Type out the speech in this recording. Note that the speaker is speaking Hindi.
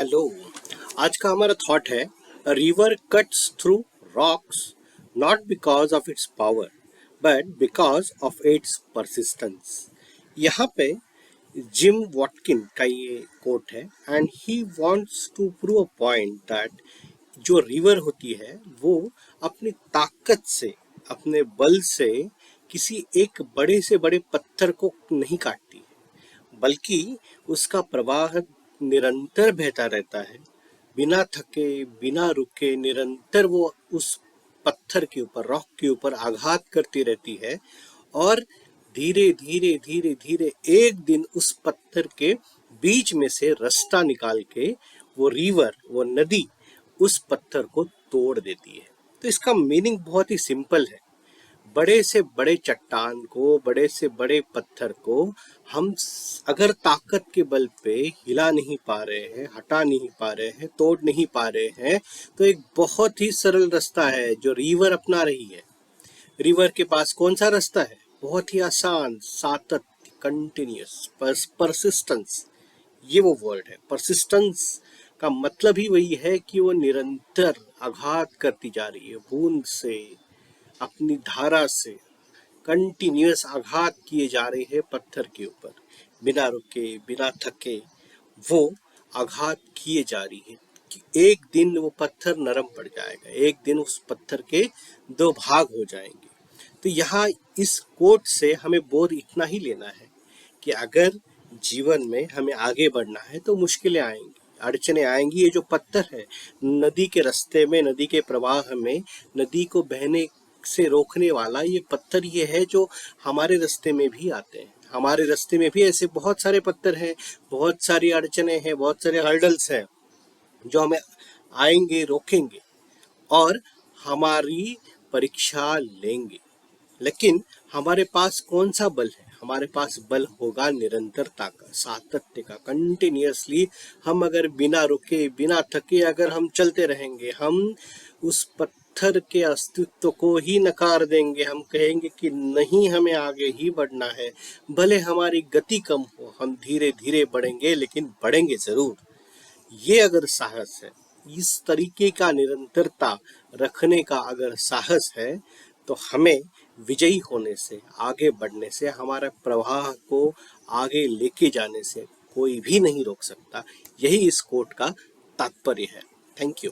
हेलो। आज का हमारा थॉट है river cuts through rocks not because of its power but because of its persistence. यहाँ पे जिम वॉटकिन का ये कोट है and he wants to prove a point that जो रिवर होती है वो अपनी ताकत से, अपने बल से किसी एक बड़े से बड़े पत्थर को नहीं काटती है, बल्कि उसका प्रवाह निरंतर बहता रहता है। बिना थके, बिना रुके निरंतर वो उस पत्थर के ऊपर, रॉक के ऊपर आघात करती रहती है और धीरे धीरे धीरे धीरे एक दिन उस पत्थर के बीच में से रास्ता निकाल के वो रिवर, वो नदी उस पत्थर को तोड़ देती है। तो इसका मीनिंग बहुत ही सिंपल है। बड़े से बड़े चट्टान को, बड़े से बड़े पत्थर को हम अगर ताकत के बल पे हिला नहीं पा रहे हैं, हटा नहीं पा रहे हैं, तोड़ नहीं पा रहे हैं, तो एक बहुत ही सरल रास्ता है जो रिवर अपना रही है। रिवर के पास कौन सा रास्ता है? बहुत ही आसान, सातत्य, कंटिन्यूस, परसिस्टेंस। ये वो वर्ड है। परसिस्टेंस का मतलब ही वही है कि वो निरंतर आघात करती जा रही है, बूंद से, अपनी धारा से कंटिन्यूअस आघात किए जा रहे हैं पत्थर के ऊपर, बिना रुके, बिना थके वो आघात किए जा रही है कि एक दिन वो पत्थर नरम पड़ जाएगा, एक दिन उस पत्थर के दो भाग हो जाएंगे। तो यहाँ इस कोट से हमें बोध इतना ही लेना है कि अगर जीवन में हमें आगे बढ़ना है तो मुश्किलें आएंगी, अड़चने आएंगी। ये जो पत्थर है नदी के रास्ते में, नदी के प्रवाह में, नदी को बहने से रोकने वाला ये पत्थर ये है जो हमारे रास्ते में भी आते हैं। हमारे रास्ते में भी ऐसे बहुत सारे पत्थर हैं, बहुत सारी अड़चने हैं, बहुत सारे हर्डल्स हैं जो हमें आएंगे, रोकेंगे और हमारी परीक्षा लेंगे। लेकिन हमारे पास कौन सा बल है? हमारे पास बल होगा निरंतरता का, सातत्य का। कंटिन्यूअसली हम अगर बिना रुके, बिना थके अगर हम चलते रहेंगे, हम उस पत्थर के अस्तित्व को ही नकार देंगे। हम कहेंगे कि नहीं, हमें आगे ही बढ़ना है, भले हमारी गति कम हो, हम धीरे धीरे बढ़ेंगे लेकिन बढ़ेंगे जरूर। ये अगर साहस है, इस तरीके का निरंतरता रखने का अगर साहस है, तो हमें विजयी होने से, आगे बढ़ने से, हमारा प्रवाह को आगे लेके जाने से कोई भी नहीं रोक सकता। यही इस कोट का तात्पर्य है। Thank you.